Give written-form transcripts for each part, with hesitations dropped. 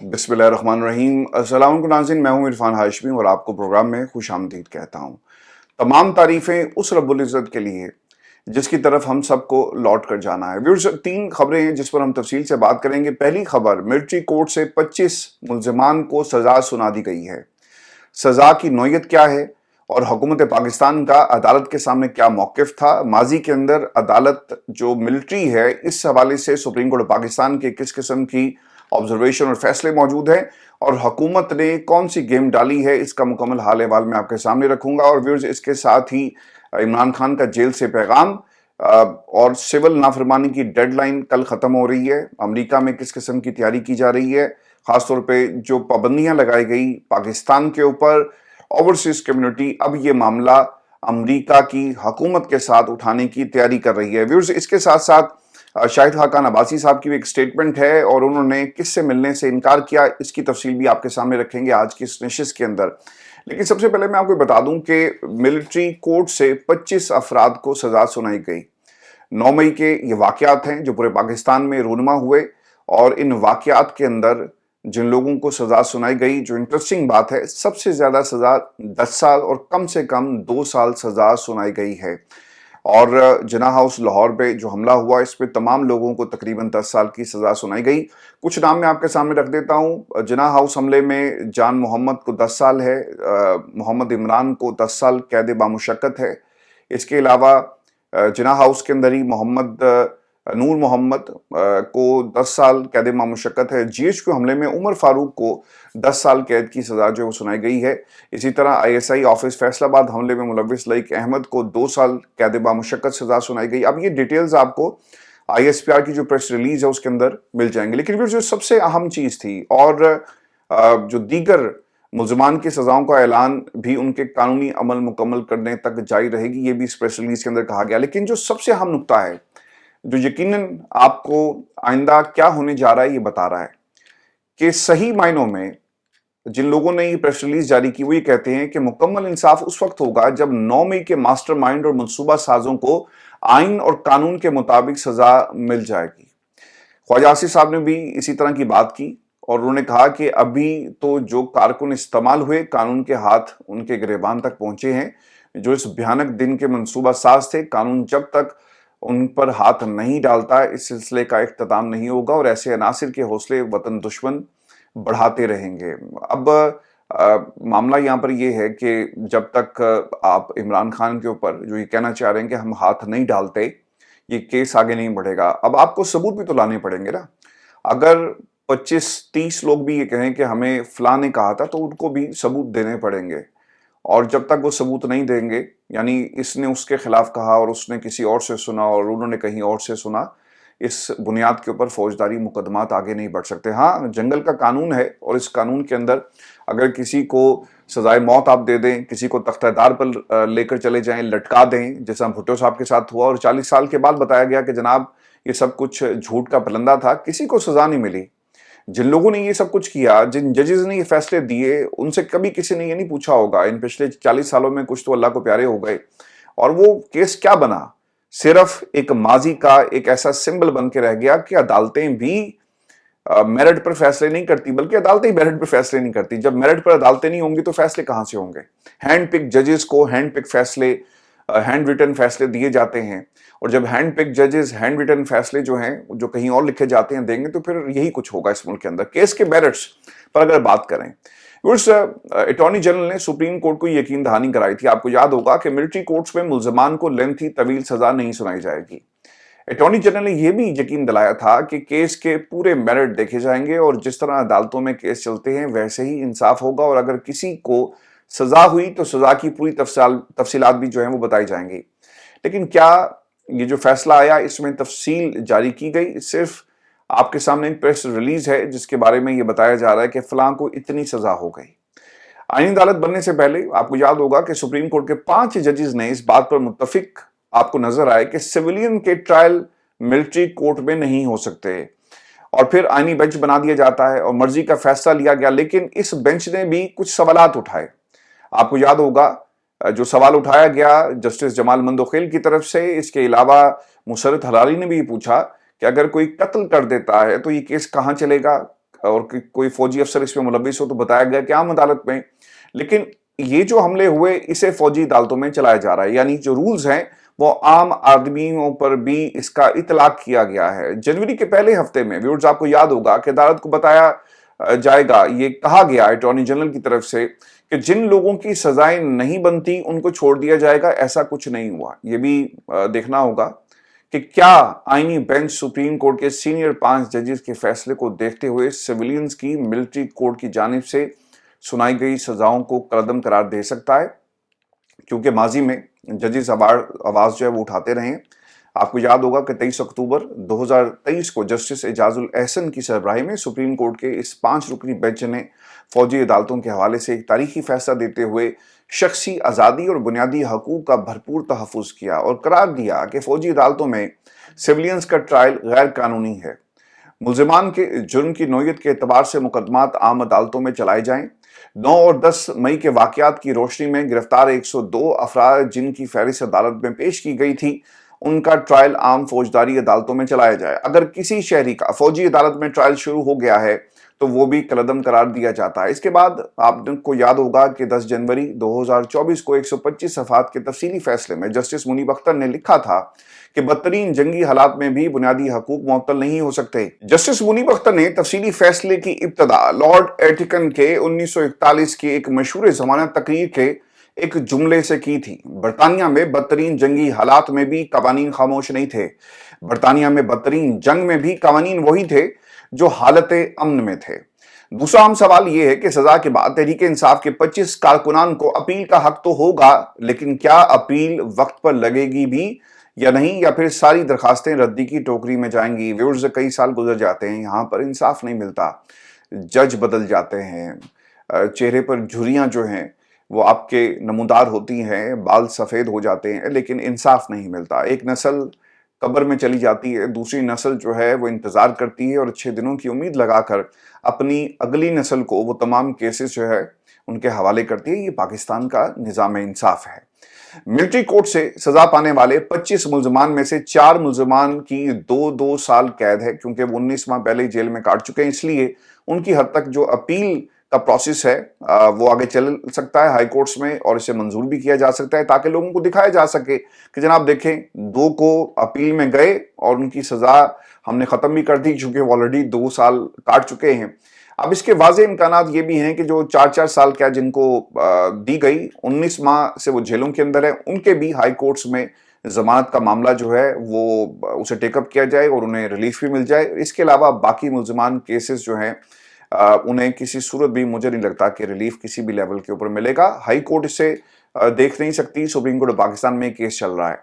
बिस्मिल्लाहिर्रहमानिर्रहीम। अस्सलाम वालेकुम नाज़रीन, मैं हूं इरफान हाशमी और आपको प्रोग्राम में खुश आमदीद कहता हूं। तमाम तारीफ़ें उस रब्बुल इज़्ज़त के लिए जिसकी तरफ हम सबको लौट कर जाना है। व्यूअर्स, 3 खबरें हैं जिस पर हम तफसील से बात करेंगे। पहली खबर, मिलिट्री कोर्ट से 25 मुल्ज़िमान को सज़ा सुना दी गई है। सज़ा की नौयत क्या है और हुकूमत पाकिस्तान का अदालत के सामने क्या मौक़िफ़ था? माज़ी के अंदर अदालत जो मिलिट्री है, इस हवाले से सुप्रीम कोर्ट पाकिस्तान के किस किस्म की ऑब्जर्वेशन और फैसले मौजूद हैं और हुकूमत ने कौन सी गेम डाली है, इसका मुकम्मल हाल अहवाल मैं आपके सामने रखूंगा। और व्यूअर्स, इसके साथ ही इमरान खान का जेल से पैगाम और सिविल नाफरमानी की डेडलाइन कल ख़त्म हो रही है। अमेरिका में किस किस्म की तैयारी की जा रही है, ख़ासतौर पे जो पाबंदियां लगाई गई पाकिस्तान के ऊपर, ओवरसीज कम्युनिटी अब ये मामला अमेरिका की हुकूमत के साथ उठाने की तैयारी कर रही है। व्यूअर्स, इसके साथ साथ शाहिद खाकान अब्बासी साहब की भी एक स्टेटमेंट है और उन्होंने किससे मिलने से इनकार किया, इसकी तफसील भी आपके सामने रखेंगे आज की इस नशिस्त के अंदर। लेकिन सबसे पहले मैं आपको बता दूं कि मिलिट्री कोर्ट से 25 अफराद को सजा सुनाई गई। 9 मई के ये वाकयात हैं जो पूरे पाकिस्तान में रूनुमा हुए और इन वाकयात के अंदर जिन लोगों को सजा सुनाई गई, जो इंटरेस्टिंग बात है, सबसे ज्यादा सजा 10 साल और कम से कम 2 साल सजा सुनाई गई है। और जिना हाउस लाहौर पे जो हमला हुआ, इस पे तमाम लोगों को तकरीबन 10 साल की सजा सुनाई गई। कुछ नाम मैं आपके सामने रख देता हूँ। जिना हाउस हमले में जान मोहम्मद को 10 साल है, मोहम्मद इमरान को 10 साल कैद बामुशक्कत है। इसके अलावा जिना हाउस के अंदर ही मोहम्मद नूर मोहम्मद को 10 साल कैद बामुशक्कत है। GHQ हमले में उमर फारूक को 10 साल कैद की सजा जो सुनाई गई है। इसी तरह ISI ऑफिस फैसलाबाद हमले में मुलविस लईक अहमद को 2 साल कैद बामुशक्कत सजा सुनाई गई। अब ये डिटेल्स आपको ISPR की जो प्रेस रिलीज है उसके अंदर मिल जाएंगे। लेकिन जो सबसे अहम चीज थी और जो दीगर मुल्ज़िमान की सजाओं का ऐलान भी उनके कानूनी अमल मुकम्मल करने तक जारी रहेगी, ये भी इस प्रेस रिलीज के अंदर कहा गया। लेकिन जो सबसे अहम नुक्ता है, जो यकीनन आपको आइंदा क्या होने जा रहा है ये बता रहा है, कि सही मायनों में जिन लोगों ने ये प्रेस रिलीज जारी की वो ये कहते हैं कि मुकम्मल इंसाफ उस वक्त होगा जब 9 मई के मास्टरमाइंड और मनसूबा साजों को आइन और कानून के मुताबिक सजा मिल जाएगी। ख्वाजा आसिफ साहब ने भी इसी तरह की बात की और उन्होंने कहा कि अभी तो जो कारकुन इस्तेमाल हुए, कानून के हाथ उनके गिरेबान तक पहुंचे हैं, जो इस भयानक दिन के मनसूबा साज थे। कानून जब तक उन पर हाथ नहीं डालता, इस सिलसिले का इख्तिताम नहीं होगा और ऐसे अनासिर के हौसले वतन दुश्मन बढ़ाते रहेंगे। अब मामला यहाँ पर ये है कि जब तक आप इमरान खान के ऊपर जो ये कहना चाह रहे हैं कि हम हाथ नहीं डालते, ये केस आगे नहीं बढ़ेगा। अब आपको सबूत भी तो लाने पड़ेंगे ना। अगर 25-30 लोग भी ये कहें कि हमें फलां ने कहा था, तो उनको भी सबूत देने पड़ेंगे। और जब तक वो सबूत नहीं देंगे, यानी इसने उसके खिलाफ कहा और उसने किसी और से सुना और उन्होंने कहीं और से सुना, इस बुनियाद के ऊपर फौजदारी मुकदमात आगे नहीं बढ़ सकते। हाँ, जंगल का कानून है और इस कानून के अंदर अगर किसी को सजाए मौत आप दे दें, किसी को तख्तादार पर लेकर चले जाएं, लटका दें, जैसा भुट्टो साहब के साथ हुआ और 40 साल के बाद बताया गया कि जनाब ये सब कुछ झूठ का पलंदा था, किसी को सजा नहीं मिली। जिन लोगों ने ये सब कुछ किया, जिन जजेस ने ये फैसले दिए, उनसे कभी किसी ने ये नहीं पूछा होगा इन पिछले 40 सालों में कुछ तो अल्लाह को प्यारे हो गए और वो केस क्या बना, सिर्फ एक माजी का एक ऐसा सिंबल बन के रह गया कि अदालतें भी मेरिट पर फैसले नहीं करती, बल्कि अदालतें ही मेरिट पर फैसले नहीं करती। जब मेरिट पर अदालतें नहीं होंगी तो फैसले कहां से होंगे? हैंड पिक जजेस को हैंड पिक फैसले, हैंड रिटन फैसले दिए जाते हैं और जब हैंड पिक जजेस हैंड रिटन फैसले जो हैं, जो कहीं और लिखे जाते हैं, देंगे तो फिर यही कुछ होगा इस मुल्क के अंदर। केस के मेरिट्स पर अगर बात करें, उस अटॉर्नी जनरल ने सुप्रीम कोर्ट को यकीन दहानी कराई थी। आपको याद होगा कि मिलिट्री कोर्ट्स में मुल्ज़िमान को लेंथी तवील सजा नहीं सुनाई जाएगी। अटॉर्नी जनरल ने यह भी यकीन दिलाया था कि केस के पूरे मेरिट देखे जाएंगे और जिस तरह अदालतों में केस चलते हैं वैसे ही इंसाफ होगा और अगर किसी को सजा हुई तो सजा की पूरी तफसीलात भी जो है वो बताई जाएंगी। लेकिन क्या ये जो फैसला आया, इसमें तफसील जारी की गई? सिर्फ आपके सामने एक प्रेस रिलीज है जिसके बारे में ये बताया जा रहा है कि फलां को इतनी सजा हो गई। आईनी अदालत बनने से पहले आपको याद होगा कि सुप्रीम कोर्ट के 5 जजेस ने इस बात पर मुत्तफिक आपको नजर आए कि सिविलियन के ट्रायल मिलिट्री कोर्ट में नहीं हो सकते और फिर आईनी बेंच बना दिया जाता है और मर्जी का फैसला लिया गया। लेकिन इस बेंच ने भी कुछ सवालात उठाए। आपको याद होगा जो सवाल उठाया गया जस्टिस जमाल मंदोखेल की तरफ से। इसके अलावा मुसरत हलाली ने भी पूछा कि अगर कोई कत्ल कर देता है तो ये केस कहां चलेगा, और कोई फौजी अफसर इसमें मुलविस हो तो बताया गया कि आम अदालत में। लेकिन ये जो हमले हुए इसे फौजी अदालतों में चलाया जा रहा है, यानी जो रूल्स हैं वो आम आदमियों पर भी इसका इतलाक किया गया है। जनवरी के पहले हफ्ते में व्यूअर्स आपको याद होगा कि अदालत को बताया जाएगा, ये कहा गया अटॉर्नी जनरल की तरफ से कि जिन लोगों की सजाएं नहीं बनती उनको छोड़ दिया जाएगा। ऐसा कुछ नहीं हुआ। ये भी देखना होगा कि क्या आईनी बेंच सुप्रीम कोर्ट के सीनियर 5 जजेस के फैसले को देखते हुए सिविलियंस की मिलिट्री कोर्ट की जानिब से सुनाई गई सजाओं को कलअदम करार दे सकता है, क्योंकि माजी में जजेस आवाज जो है वो उठाते रहे। आपको याद होगा कि 23 अक्टूबर 2023 को जस्टिस एजाजुल एहसन की सरबराही में सुप्रीम कोर्ट के इस 5 रुकनी बेंच ने फौजी अदालतों के हवाले से एक तारीखी फैसला देते हुए शख्सी आज़ादी और बुनियादी हकूक का भरपूर तहफ़्फ़ुज़ किया और करार दिया कि फौजी अदालतों में सिविलियंस का ट्रायल गैर कानूनी है। मुल्ज़िमान के जुर्म की नौयत के एतबार से मुकदमात आम अदालतों में चलाए जाएं। 9 और 10 मई के वाक़यात की रोशनी में गिरफ्तार 102 अफराद जिनकी फहरिस्त अदालत में पेश की गई थी, उनका ट्रायल आम फौजदारी अदालतों में चलाया जाए। अगर किसी शहरी का फौजी अदालत में ट्रायल शुरू हो गया है तो वो भी कलअदम करार दिया जाता है। इसके बाद आपको याद होगा कि 10 जनवरी 2024 को 125 सफ़हात के तफसीली फैसले में जस्टिस मुनीब अख्तर ने लिखा था कि बदतरीन जंगी हालात में भी बुनियादी हकूक मुअत्तल नहीं हो सकते। जस्टिस मुनीब अख्तर ने तफसीली फैसले की इब्तदा लॉर्ड एटिकन के 1941 की एक मशहूर जमानत तकरीर के एक जुमले से की थी। बरतानिया में बदतरीन जंगी हालात में भी कवानीन खामोश नहीं थे। बरतानिया में बदतरीन जंग में भी कवानीन वही थे जो हालत अमन में थे। दूसरा अहम सवाल यह है कि सजा के बाद तहरीक इंसाफ के 25 कारकुनान को अपील का हक तो होगा, लेकिन क्या अपील वक्त पर लगेगी भी या नहीं, या फिर सारी दरखास्तें रद्दी की टोकरी में जाएंगी। व्यूअर्स, कई साल गुजर जाते हैं, यहाँ पर इंसाफ नहीं मिलता, जज बदल जाते हैं, चेहरे पर झुर्रियाँ जो हैं वो आपके नमूदार होती हैं, बाल सफ़ेद हो जाते हैं, लेकिन इंसाफ नहीं मिलता। एक नस्ल कब्र में चली जाती है, दूसरी नस्ल जो है वो इंतज़ार करती है और अच्छे दिनों की उम्मीद लगाकर अपनी अगली नस्ल को वो तमाम केसेस जो है उनके हवाले करती है। ये पाकिस्तान का निज़ाम इंसाफ है। मिलिट्री कोर्ट से सजा पाने वाले 25 मुल्ज़िमान में से 4 मुल्ज़िमान की 2-2 साल कैद है, क्योंकि वो 19 माह पहले जेल में काट चुके हैं। इसलिए उनकी हद तक जो अपील का प्रोसेस है वो आगे चल सकता है हाई कोर्ट्स में, और इसे मंजूर भी किया जा सकता है ताकि लोगों को दिखाया जा सके कि जनाब देखें, 2 को अपील में गए और उनकी सजा हमने ख़त्म भी कर दी, क्योंकि वो ऑलरेडी 2 साल काट चुके हैं। अब इसके वाज़े इम्कानात ये भी हैं कि जो 4-4 साल क्या जिनको दी गई 19 माह से वो जेलों के अंदर है, उनके भी हाई कोर्ट्स में जमानत का मामला जो है वो उसे टेकअप किया जाए और उन्हें रिलीफ भी मिल जाए। इसके अलावा बाकी मुल्ज़िमान केसेस जो हैं उन्हें किसी सूरत भी मुझे नहीं लगता कि रिलीफ किसी भी लेवल के ऊपर मिलेगा। हाई कोर्ट इसे देख नहीं सकती। सुप्रीम कोर्ट पाकिस्तान में केस चल रहा है।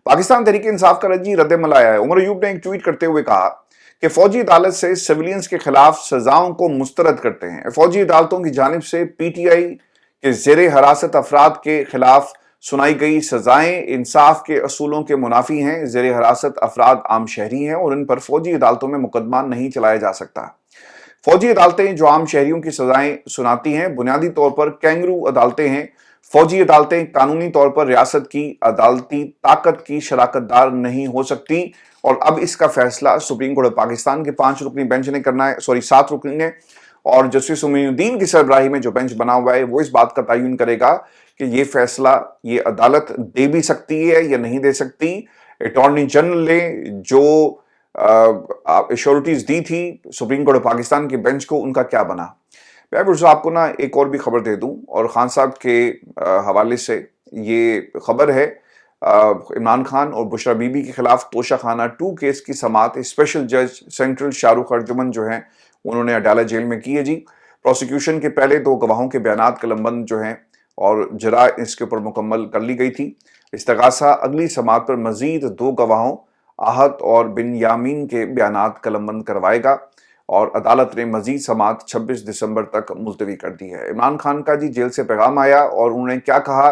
पाकिस्तान तहरीक इंसाफ का रजी रद्द-ए-अमल आया है। उमर अयूब ने एक ट्वीट करते हुए कहा कि फौजी अदालत से सिविलियंस के खिलाफ सजाओं को मुस्तरद करते हैं। फौजी अदालतों की जानिब से पीटीआई के ज़ेरे हिरासत अफराद के खिलाफ सुनाई गई सजाएं इंसाफ के असूलों के मुनाफी हैं। ज़ेरे हिरासत अफराद आम शहरी हैं और इन पर फौजी अदालतों में मुकदमा नहीं चलाया जा सकता। फौजी अदालतें जो आम शहरियों की सजाएं सुनाती हैं, बुनियादी तौर पर कैंगरू अदालतें हैं। फौजी अदालतें कानूनी तौर पर रियासत की अदालती ताकत की शराकतदार नहीं हो सकती, और अब इसका फैसला सुप्रीम कोर्ट पाकिस्तान के 5 रुकनी बेंच ने करना है, 7 रुकनी ने, और जस्टिस मोइनुद्दीन की सरबराही में जो बेंच बना हुआ है वो इस बात का तयन करेगा कि ये फैसला ये अदालत दे भी सकती है या नहीं दे सकती। अटॉर्नी जनरल ने जो एश्योरिटीज दी थी सुप्रीम कोर्ट पाकिस्तान के बेंच को, उनका क्या बना। मैं आपको ना एक और भी खबर दे दूं, और खान साहब के हवाले से ये खबर है। इमरान खान और बुशरा बीबी के खिलाफ तोशा खाना 2 केस की समाअत स्पेशल जज सेंट्रल शाहरुख अर्जुमन जो हैं उन्होंने अडालत जेल में की है जी। प्रोसिक्यूशन के पहले 2 गवाहों के बयानात कलमबंद जो हैं और जरा इसके ऊपर मुकम्मल कर ली गई थी। इस्तगासा अगली समाअत पर मजीद 2 गवाहों आहत और बिन यामीन के बयानात कलमबंद करवाएगा, और अदालत ने मजीद समाअत 26 दिसंबर तक मुलतवी कर दी है। इमरान खान का जी जेल से पैगाम आया और उन्होंने क्या कहा,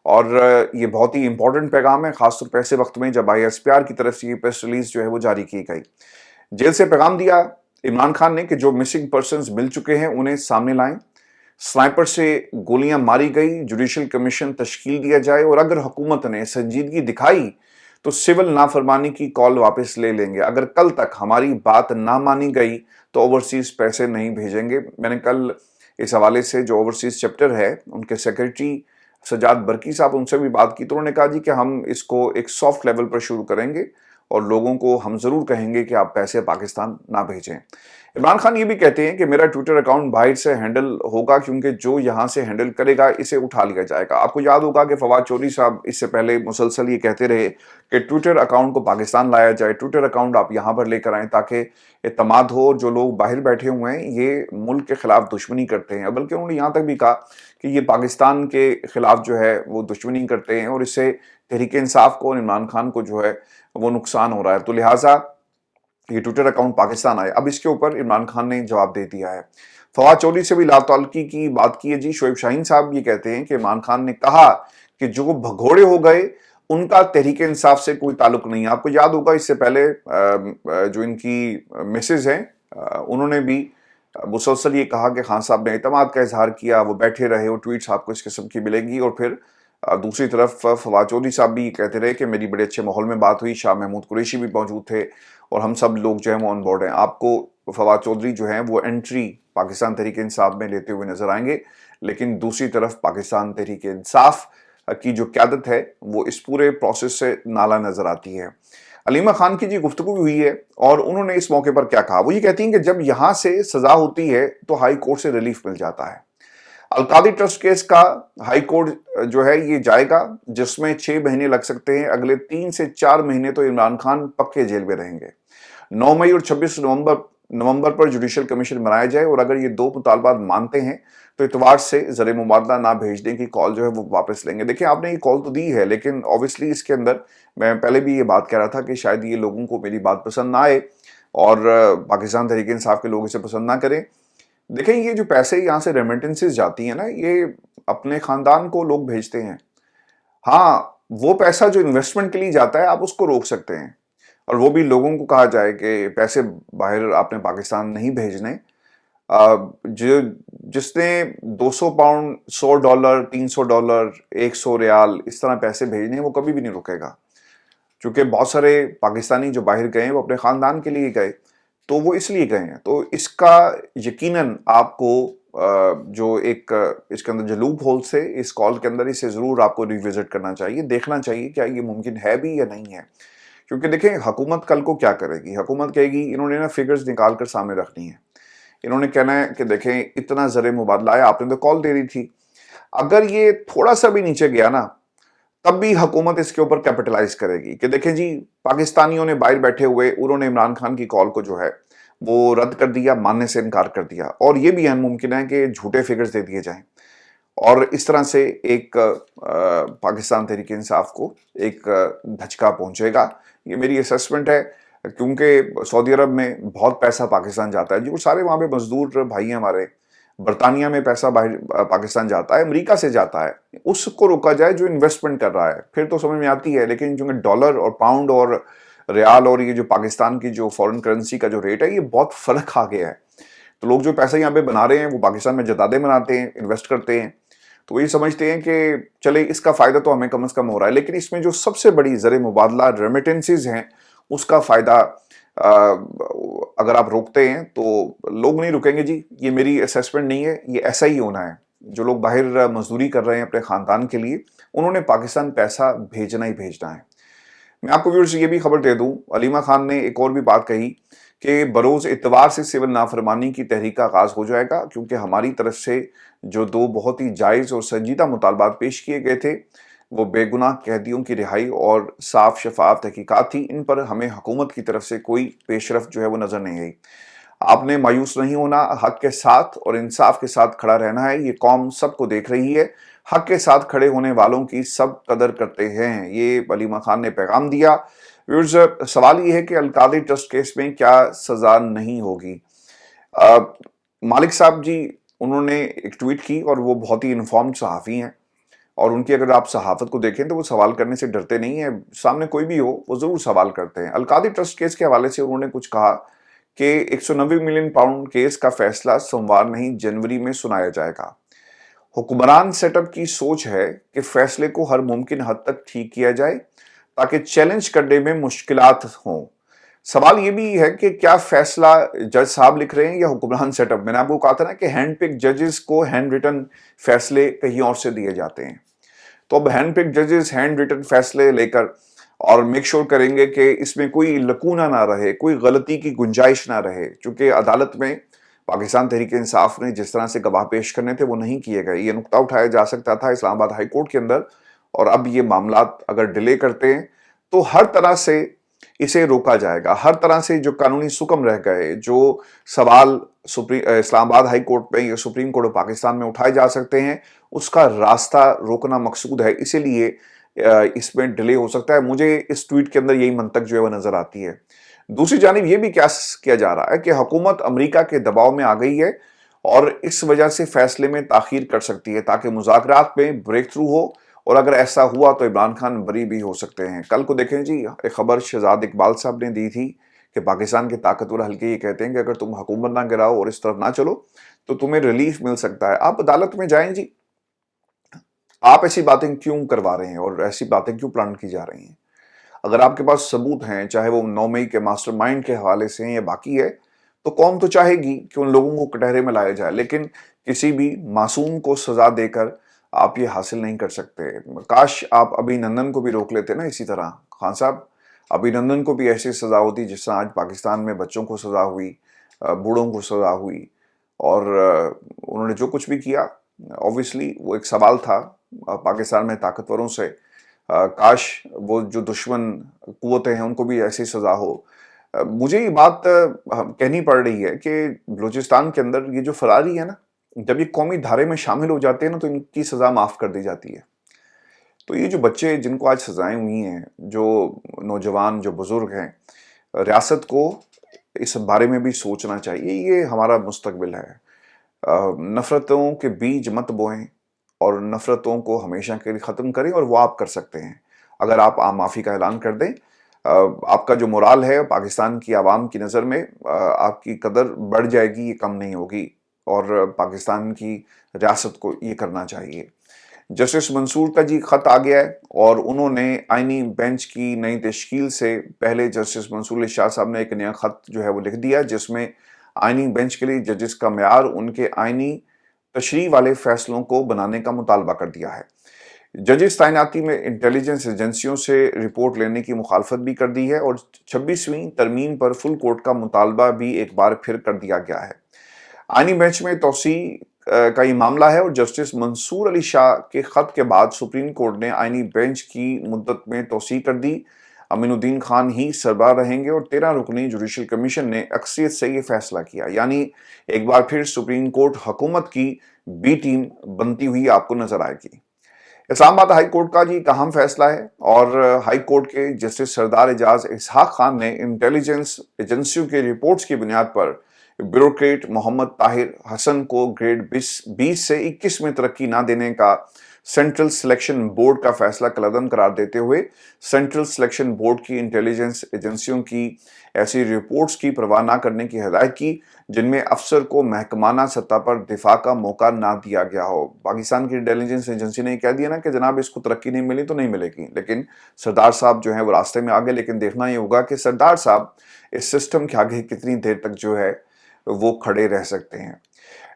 और ये बहुत ही इंपॉर्टेंट पैगाम है, खासतौर पर ऐसे वक्त में जब ISPR की तरफ से ये प्रेस रिलीज जो है वो जारी की गई। जेल से पैगाम दिया इमरान खान ने कि जो मिसिंग पर्सनस मिल चुके हैं उन्हें सामने लाएं, स्नाइपर से गोलियां मारी गई, जुडिशल कमीशन तश्कील दिया जाए, और अगर हुकूमत ने संजीदगी दिखाई तो सिविल नाफरमानी की कॉल वापस ले लेंगे। अगर कल तक हमारी बात ना मानी गई तो ओवरसीज पैसे नहीं भेजेंगे। मैंने कल इस हवाले से जो ओवरसीज चैप्टर है उनके सेक्रेटरी सजाद बरकी साहब, उनसे भी बात की, तो उन्होंने कहा जी कि हम इसको एक सॉफ्ट लेवल पर शुरू करेंगे और लोगों को हम जरूर कहेंगे कि आप पैसे पाकिस्तान ना भेजें। इमरान खान ये भी कहते हैं कि मेरा ट्विटर अकाउंट बाहर से हैंडल होगा, क्योंकि जो यहां से हैंडल करेगा इसे उठा लिया जाएगा। आपको याद होगा कि फवाद चौधरी साहब इससे पहले मुसलसल ये कहते रहे कि ट्विटर अकाउंट को पाकिस्तान लाया जाए, ट्विटर अकाउंट आप यहां पर लेकर आए ताकि इत्तेमाद हो। और जो लोग बाहर बैठे हुए हैं ये मुल्क के खिलाफ दुश्मनी करते हैं, बल्कि उन्होंने यहां तक भी कहा कि ये पाकिस्तान के खिलाफ जो है वो दुश्मनी करते हैं और इससे तहरीक इंसाफ को और इमरान खान को जो है वो नुकसान हो रहा है। तो लिहाजा ये ट्विटर अकाउंट पाकिस्तान आए। अब इसके ऊपर इमरान खान ने जवाब दे दिया है। फवाद चौधरी से भी लातल्लुकी की बात की है जी। शोएब शाहीन साहब ये कहते हैं कि इमरान खान ने कहा कि जो भगोड़े हो गए उनका तहरीक इंसाफ से कोई ताल्लुक नहीं है। आपको याद होगा इससे पहले जो इनकी मिसेज हैं उन्होंने भी मुसलसल ये कहा कि खान साहब ने एतमाद का इजहार किया, वो बैठे रहे और ट्वीट्स आपको इस किस्म की मिलेंगी। और फिर दूसरी तरफ फवाद चौधरी साहब भी कहते रहे कि मेरी बड़े अच्छे माहौल में बात हुई, शाह महमूद कुरैशी भी मौजूद थे और हम सब लोग जो है वो ऑन बोर्ड हैं। आपको फवाद चौधरी जो हैं वो एंट्री पाकिस्तान तहरीक इंसाफ में लेते हुए नजर आएंगे, लेकिन दूसरी तरफ पाकिस्तान तहरीक इंसाफ की जो क़यादत है वो इस पूरे प्रोसेस से नाला नजर आती है। अलीमा खान की जी गुफ्तगू हुई है और उन्होंने इस मौके पर क्या कहा। वो ये कहती हैं कि जब यहाँ से सजा होती है तो हाई कोर्ट से रिलीफ मिल जाता है। अलकादी ट्रस्ट केस का हाई कोर्ट जो है ये जाएगा, जिसमें 6 महीने लग सकते हैं। अगले 3 से 4 महीने तो इमरान खान पक्के जेल में रहेंगे। 9 मई और 26 नवंबर पर जुडिशल कमीशन बनाया जाए और अगर ये 2 मुतालबात मानते हैं तो इतवार से ज़र मुबादला ना भेजने की कॉल जो है वो वापस लेंगे। देखिए आपने ये कॉल तो दी है, लेकिन ऑब्वियसली इसके अंदर मैं पहले भी ये बात कह रहा था कि शायद ये लोगों को मेरी बात पसंद ना आए और पाकिस्तान तहरीक इंसाफ के लोग इसे पसंद ना करें। देखें ये जो पैसे यहाँ से रेमिटेंसेस जाती हैं ना, ये अपने खानदान को लोग भेजते हैं। हाँ, वो पैसा जो इन्वेस्टमेंट के लिए जाता है आप उसको रोक सकते हैं, और वो भी लोगों को कहा जाए कि पैसे बाहर आपने पाकिस्तान नहीं भेजने। जो जिसने 200 पाउंड, $100, $300, 100 रियाल इस तरह पैसे भेजने वो कभी भी नहीं रुकेगा, क्योंकि बहुत सारे पाकिस्तानी जो बाहर गए वो अपने ख़ानदान के लिए गए, तो वो इसलिए गए हैं। तो इसका यकीनन आपको जो एक इसके अंदर जो लूप होल्स है इस कॉल के अंदर, इसे ज़रूर आपको रिविजिट करना चाहिए, देखना चाहिए क्या ये मुमकिन है भी या नहीं है। क्योंकि देखें हुकूमत कल को क्या करेगी। हुकूमत कहेगी, इन्होंने ना फिगर्स निकाल कर सामने रखनी है। इन्होंने कहना है कि देखें इतना ज़र मुबादला है, आपने तो कॉल दे दी थी। अगर ये थोड़ा सा भी नीचे गया ना, तब भी हुकूमत इसके ऊपर कैपिटलाइज करेगी कि देखें जी पाकिस्तानियों ने बाहर बैठे हुए उन्होंने इमरान खान की कॉल को जो है वो रद्द कर दिया, मानने से इनकार कर दिया। और ये भी मुमकिन है कि झूठे फिगर्स दे दिए जाएं और इस तरह से एक पाकिस्तान तहरीक इंसाफ को एक धचका पहुंचेगा। ये मेरी असेसमेंट है, क्योंकि सऊदी अरब में बहुत पैसा पाकिस्तान जाता है जी, वो सारे वहाँ पे मजदूर भाई हैं हमारे। बरतानिया में पैसा बाहर पाकिस्तान जाता है, अमेरिका से जाता है, उसको रोका जाए जो इन्वेस्टमेंट कर रहा है, फिर तो समझ में आती है। लेकिन जो डॉलर और पाउंड और रियाल और ये जो पाकिस्तान की जो फॉरेन करेंसी का जो रेट है ये बहुत फर्क आ गया है। तो लोग जो पैसा यहाँ पे बना रहे हैं वो पाकिस्तान में जतादे बनाते हैं, इन्वेस्ट करते हैं, तो वो ये समझते हैं कि चले इसका फ़ायदा तो हमें कम से कम हो रहा है। लेकिन इसमें जो सबसे बड़ी ज़र मुबादला रेमिटेंसेज हैं उसका फ़ायदा अगर आप रोकते हैं तो लोग नहीं रुकेंगे जी। ये मेरी असेसमेंट नहीं है, ये ऐसा ही होना है। जो लोग बाहर मजदूरी कर रहे हैं अपने ख़ानदान के लिए, उन्होंने पाकिस्तान पैसा भेजना ही भेजना है। मैं आपको व्यूअर्स ये भी खबर दे दूं, अलीमा खान ने एक और भी बात कही कि बरोज़ इतवार से सिविल नाफरमानी की तहरीक का आगाज़ हो जाएगा, क्योंकि हमारी तरफ से जो 2 बहुत ही जायज़ और संजीदा मुतालबात पेश किए गए थे वो बेगुनाह कैदियों की रिहाई और साफ शफाफ तहकीकात थी। इन पर हमें हुकूमत की तरफ से कोई पेशरफ जो है वो नज़र नहीं आई। आपने मायूस नहीं होना, हक के साथ और इंसाफ के साथ खड़ा रहना है। ये कौम सबको देख रही है, हक के साथ खड़े होने वालों की सब कदर करते हैं। ये अलीमा खान ने पैगाम दिया। व्यूअर्स, सवाल ये है कि अलकादी ट्रस्ट केस में क्या सज़ा नहीं होगी। मालिक साहब जी उन्होंने एक ट्वीट की और वो बहुत ही इन्फॉर्म्ड सहाफ़ी हैं, और उनकी अगर आप सहाफ़त को देखें तो वो सवाल करने से डरते नहीं हैं। सामने कोई भी हो वो ज़रूर सवाल करते हैं। अलकादी ट्रस्ट केस के हवाले से उन्होंने कुछ कहा कि 190 मिलियन पाउंड केस का फैसला सोमवार नहीं जनवरी में सुनाया जाएगा। हुक्मरान सेटअप की सोच है कि फैसले को हर मुमकिन हद तक ठीक किया जाए ताकि चैलेंज करने में मुश्किलात हों। सवाल ये भी है कि क्या फैसला जज साहब लिख रहे हैं या हुक्मरान सेटअप। मैंने आपको कहा था ना कि हैंड पिक जजेस को हैंड रिटन फैसले कहीं और से दिए जाते हैं। तो अब हैंड पिक जजेस हैंड रिटन फैसले लेकर और मेक श्योर करेंगे कि इसमें कोई लकूना ना रहे, कोई गलती की गुंजाइश ना रहे। चूंकि अदालत में पाकिस्तान तहरीक इंसाफ ने जिस तरह से गवाह पेश करने थे वो नहीं किए गए। ये नुकता उठाया जा सकता था इस्लामाबाद हाई कोर्ट के अंदर, और अब ये मामला अगर डिले करते हैं तो हर तरह से इसे रोका जाएगा। हर तरह से जो कानूनी सुकम रह गए, जो सवाल इस्लामाबाद हाई कोर्ट में या सुप्रीम कोर्ट ऑफ पाकिस्तान में उठाए जा सकते हैं, उसका रास्ता रोकना मकसूद है। इसीलिए इसमें डिले हो सकता है। मुझे इस ट्वीट के अंदर यही मंतक जो है वो नजर आती है। दूसरी जानिब ये भी क्या किया जा रहा है कि हुकूमत अमेरिका के दबाव में आ गई है और इस वजह से फैसले में ताखीर कर सकती है ताकि मुज़ाकरात में ब्रेक थ्रू हो, और अगर ऐसा हुआ तो इमरान खान बरी भी हो सकते हैं। कल को देखें जी, एक खबर शहजाद इकबाल साहब ने दी थी कि पाकिस्तान के ताकतवर हल्के ये कहते हैं कि अगर तुम हुकूमत ना गिराओ और इस तरफ ना चलो तो तुम्हें रिलीफ मिल सकता है। आप अदालत में जाएं जी, आप ऐसी बातें क्यों करवा रहे हैं और ऐसी बातें क्यों प्लान की जा रही हैं? अगर आपके पास सबूत हैं, चाहे वो 9 मई के मास्टरमाइंड के हवाले से हैं या बाकी है, तो कौम तो चाहेगी कि उन लोगों को कटहरे में लाया जाए, लेकिन किसी भी मासूम को सजा देकर आप ये हासिल नहीं कर सकते। काश आप अभिनंदन को भी रोक लेते ना इसी तरह। खान साहब, अभिनंदन को भी ऐसी सजा होती जिस तरह आज पाकिस्तान में बच्चों को सजा हुई, बूढ़ों को सजा हुई, और उन्होंने जो कुछ भी किया, ऑब्वियसली वो एक सवाल था पाकिस्तान में ताकतवरों से। काश वो जो दुश्मन कुव्वतें हैं उनको भी ऐसी सजा हो। मुझे ये बात कहनी पड़ रही है कि बलूचिस्तान के अंदर ये जो फरारी है ना, जब ये कौमी धारे में शामिल हो जाते हैं ना तो इनकी सजा माफ कर दी जाती है। तो ये जो बच्चे जिनको आज सजाएं हुई हैं, जो नौजवान, जो बुजुर्ग हैं, रियासत को इस बारे में भी सोचना चाहिए। ये हमारा मुस्तकबिल है। नफरतों के बीज मत बोएं और नफरतों को हमेशा के लिए ख़त्म करें, और वो आप कर सकते हैं अगर आप आम माफ़ी का ऐलान कर दें। आपका जो मोराल है पाकिस्तान की आवाम की नज़र में, आपकी कदर बढ़ जाएगी, ये कम नहीं होगी, और पाकिस्तान की रियासत को ये करना चाहिए। जस्टिस मंसूर का जी ख़त आ गया है और उन्होंने आइनी बेंच की नई तश्कील से पहले जस्टिस मंसूर अली शाह साहब ने एक नया ख़त जो है वो लिख दिया, जिसमें आइनी बेंच के लिए जजेस का मेयार उनके आइनी तशरीह वाले फैसलों को बनाने का मुतालबा कर दिया है। जजेस तैनाती में इंटेलिजेंस एजेंसियों से रिपोर्ट लेने की मुखालफत भी कर दी है, और 26वीं तरमीम पर फुल कोर्ट का मुतालबा भी एक बार फिर कर दिया गया है। आइनी बेंच में तोसी का ये मामला है, और जस्टिस मंसूर अली शाह के खत के बाद सुप्रीम कोर्ट ने आइनी बेंच की मुद्दत में तोसी कर दी। अमीनुद्दीन खान ही सरबराह रहेंगे और 13 रुकनी जुडिशल कमीशन ने अक्सरियत से ये फैसला किया। यानी एक बार फिर सुप्रीम कोर्ट हुकूमत की बी टीम बनती हुई आपको नजर आएगी। इस्लामाबाद हाई कोर्ट का जी एक अहम फैसला है, और हाई कोर्ट के जस्टिस सरदार एजाज इसहाक खान ने इंटेलिजेंस एजेंसियों की रिपोर्ट्स की बुनियाद पर ब्यूरोक्रेट मोहम्मद ताहिर हसन को ग्रेड 20 से 21 में तरक्की ना देने का सेंट्रल सिलेक्शन बोर्ड का फैसला कलअदम करार देते हुए सेंट्रल सिलेक्शन बोर्ड की इंटेलिजेंस एजेंसियों की ऐसी रिपोर्ट्स की परवाह ना करने की हिदायत की जिनमें अफसर को महकमाना सतह पर दिफा का मौका ना दिया गया हो। पाकिस्तान की इंटेलिजेंस एजेंसी ने कह दिया ना कि जनाब इसको तरक्की नहीं मिली तो नहीं मिलेगी, लेकिन सरदार साहब जो है वो रास्ते में आ गए। लेकिन देखना ये होगा कि सरदार साहब इस सिस्टम के आगे कितनी देर तक जो है वो खड़े रह सकते हैं।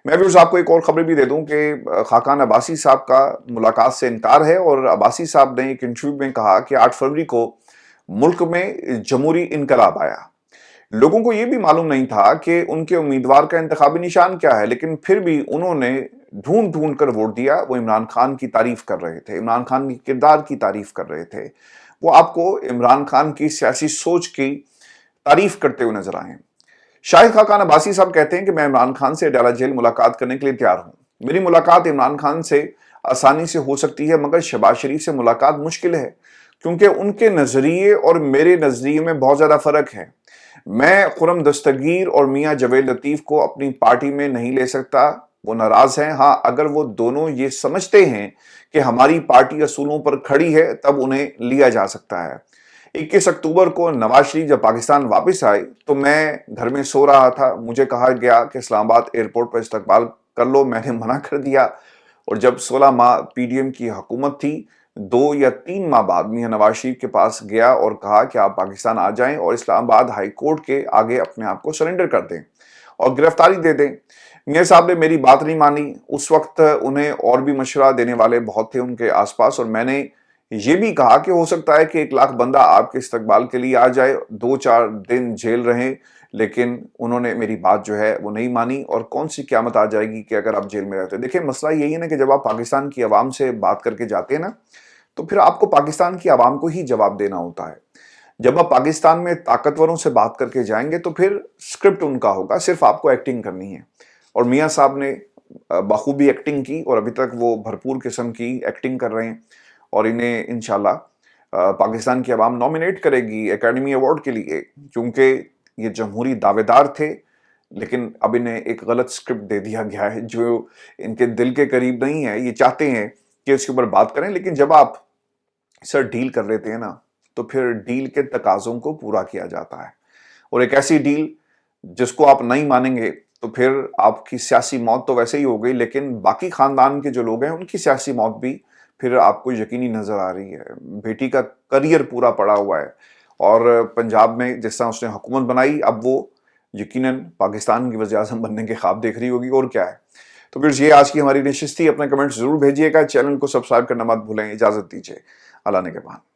मैं भी आपको एक और खबर भी दे दूं कि खाकान अब्बासी साहब का मुलाकात से इनकार है, और अब्बासी साहब ने एक इंटरव्यू में कहा कि 8 फरवरी को मुल्क में जमहूरी इनकलाब आया। लोगों को यह भी मालूम नहीं था कि उनके उम्मीदवार का इंतखाबी निशान क्या है, लेकिन फिर भी उन्होंने ढूंढ ढूंढ कर वोट दिया। वो इमरान खान की तारीफ कर रहे थे, इमरान खान की किरदार की तारीफ कर रहे थे। वो आपको इमरान खान की सियासी सोच की तारीफ करते हुए नजर आए। शाहिद खाकान अब्बासी साहब कहते हैं कि मैं इमरान खान से डाला जेल मुलाकात करने के लिए तैयार हूं। मेरी मुलाकात इमरान खान से आसानी से हो सकती है, मगर शहबाज शरीफ से मुलाकात मुश्किल है, क्योंकि उनके नजरिए और मेरे नजरिए में बहुत ज्यादा फर्क है। मैं खुर्रम दस्तगीर और मियां जवेद लतीफ को अपनी पार्टी में नहीं ले सकता, वो नाराज हैं। हाँ, अगर वो दोनों ये समझते हैं कि हमारी पार्टी असूलों पर खड़ी है तब उन्हें लिया जा सकता है। 21 अक्टूबर को नवाज शरीफ जब पाकिस्तान वापस आए तो मैं घर में सो रहा था। मुझे कहा गया कि इस्लामाबाद एयरपोर्ट पर इस्तकबाल कर लो, मैंने मना कर दिया। और जब 16 माह पीडीएम की हुकूमत थी 2 या 3 माह बाद मियां नवाज शरीफ के पास गया और कहा कि आप पाकिस्तान आ जाएं और इस्लामाबाद हाई कोर्ट के आगे अपने आप को सरेंडर कर दें और गिरफ्तारी दे दें। मियां साहब ने मेरी बात नहीं मानी। उस वक्त उन्हें और भी मशवरा देने वाले बहुत थे उनके आसपास, और मैंने ये भी कहा कि हो सकता है कि 1 लाख बंदा आपके इस्तकबाल के लिए आ जाए, 2-4 दिन जेल रहें, लेकिन उन्होंने मेरी बात जो है वो नहीं मानी। और कौन सी क़यामत आ जाएगी कि अगर आप जेल में रहते। देखिए मसला यही है ना कि जब आप पाकिस्तान की आवाम से बात करके जाते हैं ना, तो फिर आपको पाकिस्तान की आवाम को ही जवाब देना होता है। जब आप पाकिस्तान में ताकतवरों से बात करके जाएंगे तो फिर स्क्रिप्ट उनका होगा, सिर्फ आपको एक्टिंग करनी है। और मियां साहब ने बखूबी एक्टिंग की और अभी तक वो भरपूर किस्म की एक्टिंग कर रहे हैं, और इन्हें इंशाल्लाह पाकिस्तान की आवाम नॉमिनेट करेगी एकेडमी अवार्ड के लिए, क्योंकि ये जमहूरी दावेदार थे, लेकिन अब इन्हें एक गलत स्क्रिप्ट दे दिया गया है जो इनके दिल के करीब नहीं है। ये चाहते हैं कि इसके ऊपर बात करें, लेकिन जब आप सर डील कर लेते हैं ना, तो फिर डील के तकाजों को पूरा किया जाता है। और एक ऐसी डील जिसको आप नहीं मानेंगे तो फिर आपकी सियासी मौत तो वैसे ही हो गई, लेकिन बाकी खानदान के जो लोग हैं उनकी सियासी मौत भी फिर आपको यकीनी नजर आ रही है। बेटी का करियर पूरा पड़ा हुआ है, और पंजाब में जिस तरह उसने हुकूमत बनाई, अब वो यकीनन पाकिस्तान की वज़ीर आज़म बनने के ख्वाब देख रही होगी, और क्या है। तो फिर ये आज की हमारी नशिस्त थी। अपने कमेंट्स जरूर भेजिएगा, चैनल को सब्सक्राइब करना मत भूलें। इजाज़त दीजिए, अल्लाह ने के बाद।